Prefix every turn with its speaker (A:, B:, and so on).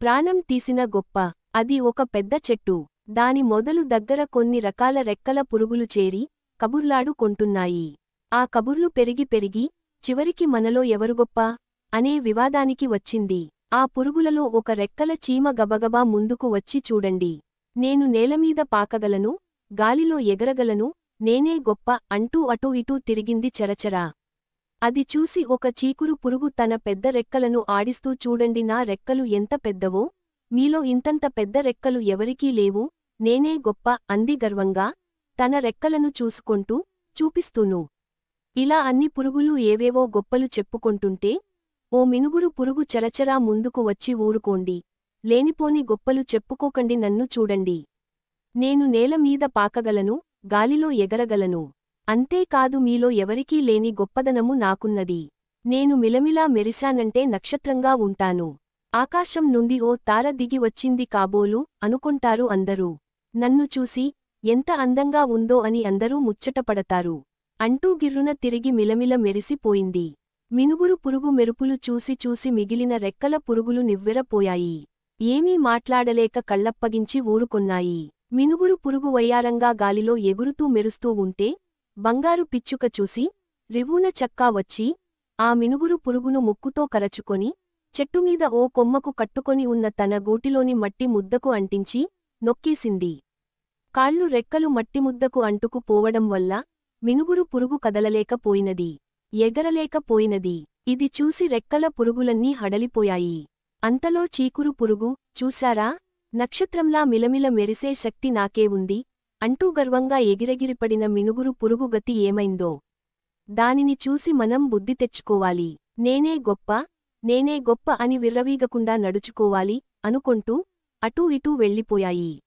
A: ప్రాణం తీసిన గొప్ప. అది ఒక పెద్ద చెట్టు. దాని మొదలు దగ్గర కొన్ని రకాల రెక్కల పురుగులు చేరి కబుర్లాడుకొంటున్నాయి. ఆ కబుర్లు పెరిగి పెరిగి చివరికి మనలో ఎవరు గొప్ప అనే వివాదానికి వచ్చింది. ఆ పురుగులలో ఒక రెక్కల చీమ గబగబా ముందుకు వచ్చి చూడండి. నేను నేలమీద పాకగలను, గాలిలో ఎగరగలను, నేనే గొప్ప అంటూ అటూ ఇటూ తిరిగింది చరచరా. అది చూసి ఒక చీకురు పురుగు తన పెద్ద రెక్కలను ఆడిస్తూ చూడండి నా రెక్కలు ఎంత పెద్దవో, మీలో ఇంతంత పెద్ద రెక్కలు ఎవరికీ లేవు, నేనే గొప్ప అంది గర్వంగా, తన రెక్కలను చూపిస్తూను. ఇలా అన్ని పురుగులు ఏవేవో గొప్పలు చెప్పుకొంటుంటే, ఓ మినుగురు పురుగు చరచరా ముందుకు వచ్చి ఊరుకోండి, లేనిపోని గొప్పలు చెప్పుకోకండి నన్ను చూడండి. నేను నేలమీద పాకగలను, గాలిలో ఎగరగలను. అంతేకాదు మీలో ఎవరికీ లేని గొప్పదనము నాకున్నది. నేను మిలమిలా మెరిశానంటే నక్షత్రంగా ఉంటాను. ఆకాశం నుండి ఓ తార దిగి వచ్చింది కాబోలు అనుకొంటారు అందరూ. నన్ను చూసి ఎంత అందంగా ఉందో అని అందరూ ముచ్చటపడతారు అంటూ గిర్రున తిరిగి మిలమిల మెరిసిపోయింది. మినుగురు పురుగు మెరుపులు చూసి చూసి మిగిలిన రెక్కల పురుగులు నివ్వెరపోయాయి. ఏమీ మాట్లాడలేక కళ్ళప్పగించి ఊరుకొన్నాయి. మినుగురు పురుగు వయ్యారంగా గాలిలో ఎగురుతూ మెరుస్తూ ఉంటే, బంగారు పిచ్చుక చూసి రివ్వున చక్కా వచ్చి ఆ మినుగురు పురుగును ముక్కుతో కరచుకొని చెట్టుమీద ఓ కొమ్మకు కట్టుకొని ఉన్న తన గూటిలోని మట్టి ముద్దకు అంటించి నొక్కేసింది. కాళ్ళు రెక్కలు మట్టిముద్దకు అంటుకు పోవడం వల్ల మినుగురు పురుగు కదలలేకపోయినది, ఎగరలేకపోయినది. ఇది చూసి రెక్కల పురుగులన్నీ హడలిపోయాయి. అంతలో చీకురు పురుగు, చూశారా, నక్షత్రంలా మిలమిల మెరిసే శక్తి నాకే ఉంది అంటూ గర్వంగా ఎగిరెగిరిపడిన మినుగురు పురుగు గతి ఏమైందో. దానిని చూసి మనం బుద్ధి తెచ్చుకోవాలి. నేనే గొప్ప అని విర్రవీగకుండా నడుచుకోవాలి అనుకొంటూ అటూ ఇటూ వెళ్ళిపోయాయి.